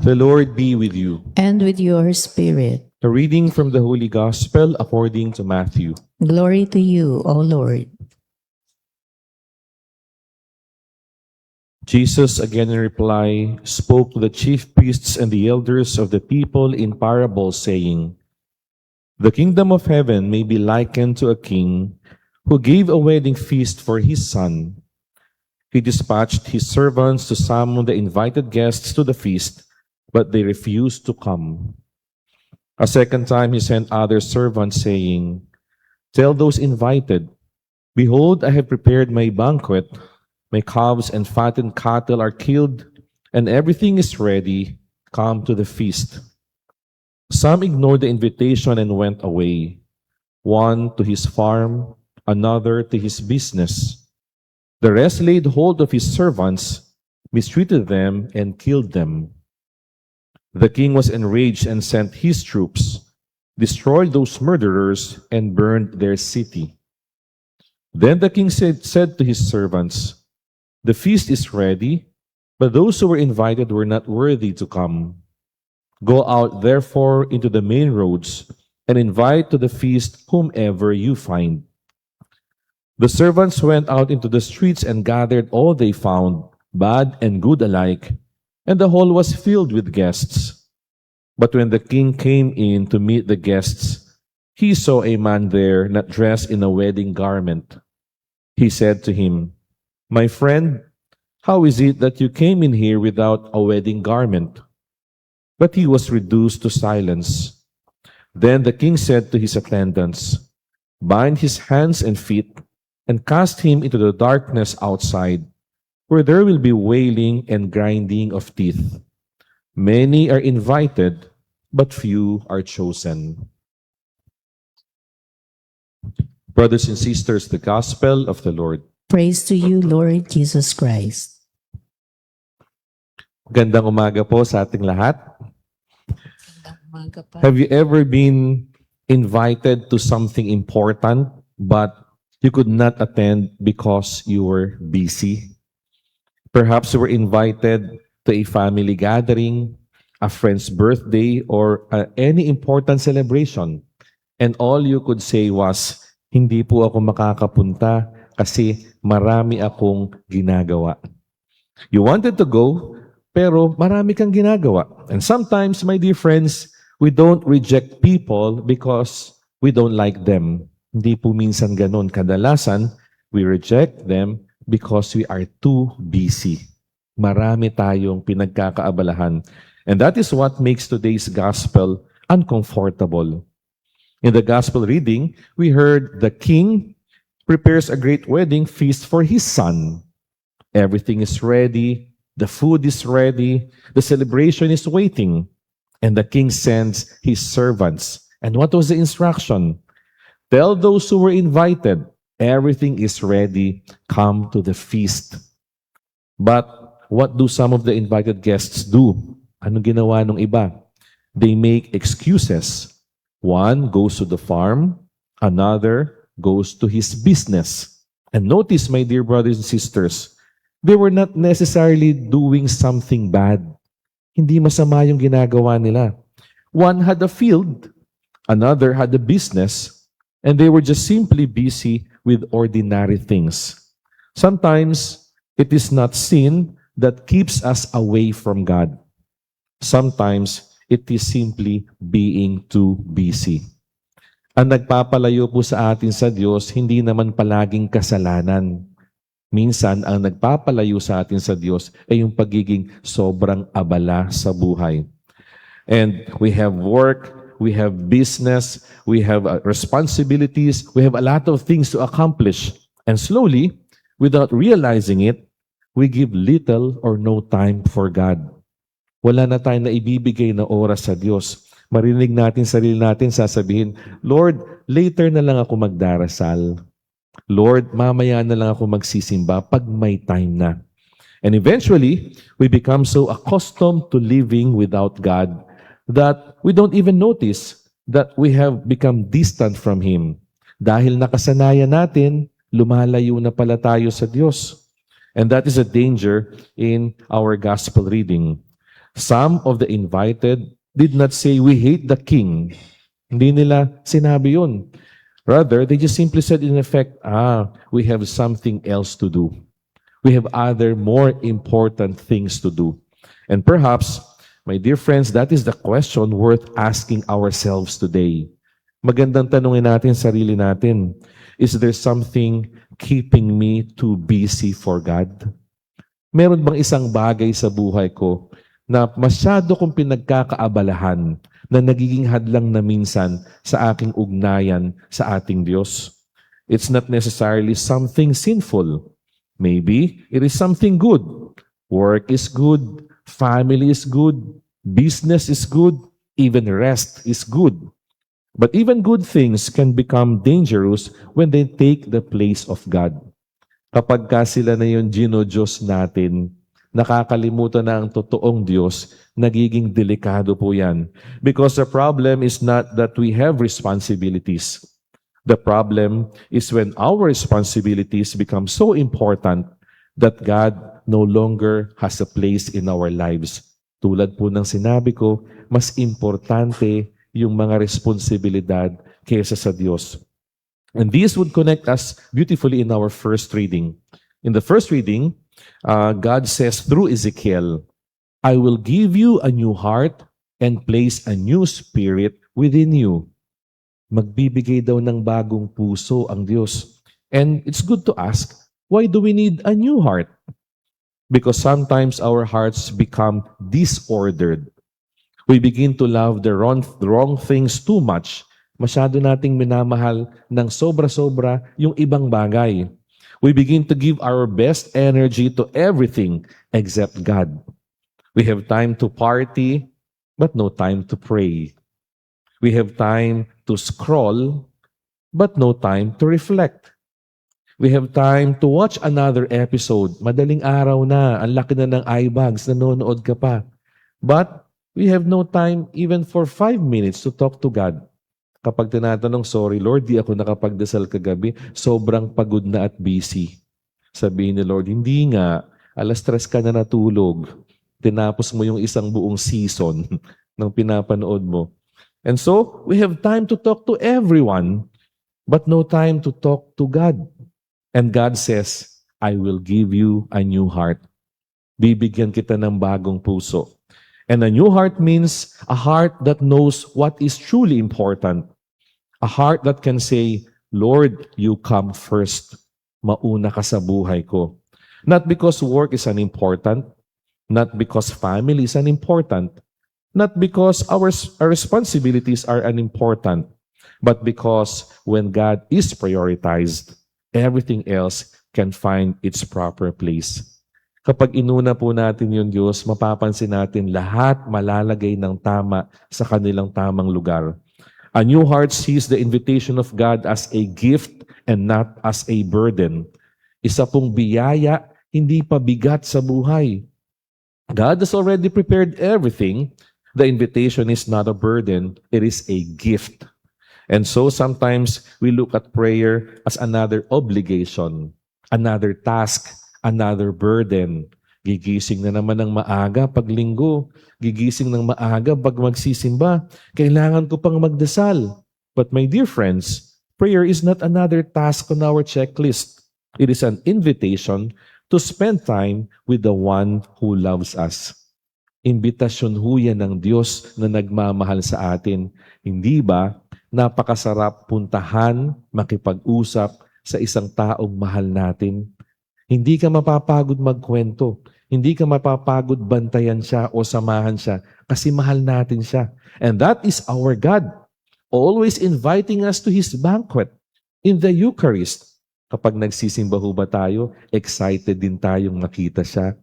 The Lord be with you. and with your spirit. A reading from the Holy Gospel according to Matthew. Glory to you, O Lord. Jesus again in reply spoke to the chief priests and the elders of the people in parables, saying, "The kingdom of heaven may be likened to a king who gave a wedding feast for his son. He dispatched his servants to summon the invited guests to the feast, but they refused to come. A second time he sent other servants, saying, 'Tell those invited, behold, I have prepared my banquet. My calves and fattened cattle are killed, and everything is ready. Come to the feast.' Some ignored the invitation and went away, one to his farm, another to his business. The rest laid hold of his servants, mistreated them, and killed them. The king was enraged and sent his troops, destroyed those murderers, and burned their city. Then the king said to his servants, 'The feast is ready, but those who were invited were not worthy to come. Go out, therefore, into the main roads and invite to the feast whomever you find.' The servants went out into the streets and gathered all they found, bad and good alike, and the hall was filled with guests. But when the king came in to meet the guests, he saw a man there not dressed in a wedding garment. He said to him, 'My friend, how is it that you came in here without a wedding garment?' But he was reduced to silence. Then the king said to his attendants, 'Bind his hands and feet and cast him into the darkness outside, where there will be wailing and grinding of teeth. Many are invited, but few are chosen.'" Brothers and sisters, the Gospel of the Lord. Praise to you, Lord Jesus Christ. Gandang umaga po sa ating lahat. Have you ever been invited to something important, but you could not attend because you were busy? Perhaps you were invited to a family gathering, a friend's birthday, or any important celebration. And all you could say was, "Hindi po ako makakapunta kasi marami akong ginagawa." You wanted to go, pero marami kang ginagawa. And sometimes, my dear friends, we don't reject people because we don't like them. Hindi po minsan ganun. Kadalasan, we reject them because we are too busy. Marami tayong pinagkakaabalahan. And that is what makes today's gospel uncomfortable. In the gospel reading, we heard the king prepares a great wedding feast for his son. Everything is ready. The food is ready. The celebration is waiting. And the king sends his servants. And what was the instruction? "Tell those who were invited, everything is ready. Come to the feast." But what do some of the invited guests do? Anong ginawa ng iba? They make excuses. One goes to the farm. Another goes to his business. And notice, my dear brothers and sisters, they were not necessarily doing something bad. Hindi masama yung ginagawa nila. One had a field, another had a business, and they were just simply busy with ordinary things. Sometimes, it is not sin that keeps us away from God. Sometimes, it is simply being too busy. Ang nagpapalayo po sa atin sa Diyos, hindi naman palaging kasalanan. Minsan, ang nagpapalayo sa atin sa Diyos ay yung pagiging sobrang abala sa buhay. And we have work, we have business, we have responsibilities, we have a lot of things to accomplish. And slowly, without realizing it, we give little or no time for God. Wala na tayong naibibigay na oras sa Diyos. Marinig natin sarili natin sasabihin, "Lord, later na lang ako magdarasal. Lord, mamaya na lang ako magsisimba pag may time na." And eventually, we become so accustomed to living without God that we don't even notice that we have become distant from Him. Dahil nakasanayan natin, lumalayo na pala tayo sa Diyos. And that is a danger in our gospel reading. Some of the invited did not say, "We hate the king." Hindi nila sinabi yun. Rather, they just simply said in effect, we have something else to do. We have other more important things to do. And perhaps, my dear friends, that is the question worth asking ourselves today. Magandang tanungin natin sarili natin. Is there something keeping me too busy for God? Meron bang isang bagay sa buhay ko na masyado kong pinagkakaabalahan na nagiging hadlang na minsan sa aking ugnayan sa ating Diyos? It's not necessarily something sinful. Maybe it is something good. Work is good, family is good, business is good, even rest is good. But even good things can become dangerous when they take the place of God. Kapag sila na yung Diyos natin, nakakalimutan na ang totoong Diyos, nagiging delikado po yan. Because the problem is not that we have responsibilities. The problem is when our responsibilities become so important that God no longer has a place in our lives. Tulad po ng sinabi ko, mas importante yung mga responsibilidad kaysa sa Diyos. And this would connect us beautifully in our first reading. In the first reading, God says through Ezekiel, "I will give you a new heart and place a new spirit within you." Magbibigay daw ng bagong puso ang Diyos. And it's good to ask, why do we need a new heart? Because sometimes our hearts become disordered. We begin to love the wrong things too much. Masyado nating minamahal ng sobra-sobra yung ibang bagay. We begin to give our best energy to everything except God. We have time to party, but no time to pray. We have time to scroll, but no time to reflect. We have time to watch another episode. Madaling araw na, ang laki na ng eye bags, nanonood ka pa. But we have no time even for 5 minutes to talk to God. Kapag tinatanong, "Sorry Lord, di ako nakapagdasal kagabi, sobrang pagod na at busy." Sabihin ni Lord, "Hindi nga, 3:00 ka na natulog. Tinapos mo yung isang buong season ng pinapanood mo." And so, we have time to talk to everyone, but no time to talk to God. And God says, "I will give you a new heart." Bibigyan kita ng bagong puso. And a new heart means a heart that knows what is truly important. A heart that can say, "Lord, you come first. Mauna ka sa buhay ko." Not because work is unimportant, not because family is unimportant, not because our responsibilities are unimportant, but because when God is prioritized, everything else can find its proper place. Kapag inuna po natin yung Diyos, mapapansin natin lahat malalagay ng tama sa kanilang tamang lugar. A new heart sees the invitation of God as a gift and not as a burden. Isa pong biyaya, hindi pa bigat sa buhay. God has already prepared everything. The invitation is not a burden, it is a gift. And so sometimes we look at prayer as another obligation, another task, another burden. Gigising na naman ng maaga pag linggo. Gigising ng maaga pag magsisimba. Kailangan ko pang magdasal. But my dear friends, prayer is not another task on our checklist. It is an invitation to spend time with the one who loves us. Imbitasyon ho yan ng Diyos na nagmamahal sa atin. Hindi ba napakasarap puntahan, makipag-usap sa isang taong mahal natin? Hindi ka mapapagod magkwento. Hindi ka mapapagod bantayan siya o samahan siya kasi mahal natin siya. And that is our God, always inviting us to His banquet in the Eucharist. Kapag nagsisimba ho ba tayo, excited din tayong makita siya.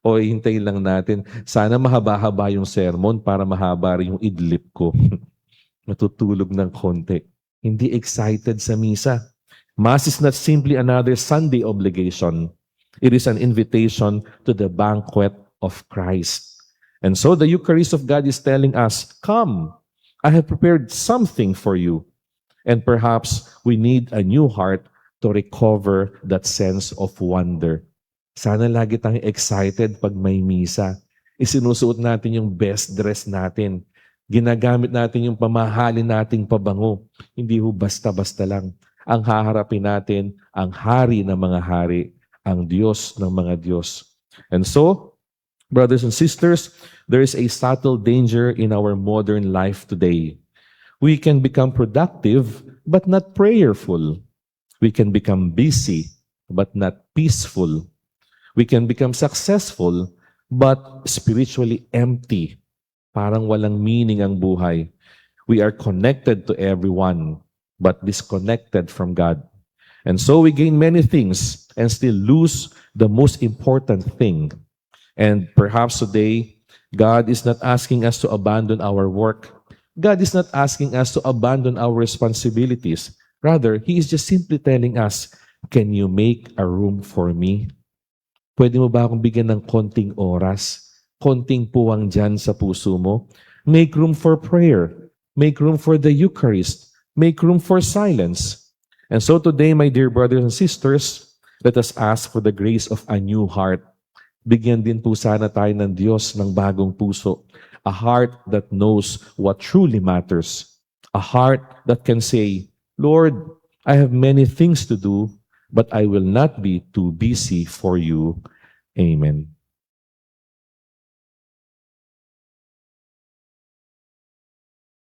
O hintayin lang natin, sana mahaba-haba yung sermon para mahaba rin yung idlip ko. Matutulog ng konti. Hindi excited sa misa. Mass is not simply another Sunday obligation. It is an invitation to the banquet of Christ. And so the Eucharist of God is telling us, "Come, I have prepared something for you." And perhaps we need a new heart to recover that sense of wonder. Sana lagi tayong excited pag may misa. Isinusuot natin yung best dress natin. Ginagamit natin yung pamahalin nating pabango. Hindi ho basta-basta lang. Ang haharapin natin, ang hari ng mga hari, ang Diyos ng mga Diyos. And so, brothers and sisters, there is a subtle danger in our modern life today. We can become productive, but not prayerful. We can become busy, but not peaceful. We can become successful, but spiritually empty. Parang walang meaning ang buhay. We are connected to everyone, but disconnected from God. And so we gain many things and still lose the most important thing. And perhaps today, God is not asking us to abandon our work. God is not asking us to abandon our responsibilities. Rather, He is just simply telling us, can you make a room for me? Pwede mo ba akong bigyan ng konting oras? Konting puwang dyan sa puso mo? Make room for prayer. Make room for the Eucharist. Make room for silence. And so today, my dear brothers and sisters, let us ask for the grace of a new heart. Bigyan din po sana tayo ng Diyos ng bagong puso. A heart that knows what truly matters. A heart that can say, Lord, I have many things to do, but I will not be too busy for you. Amen.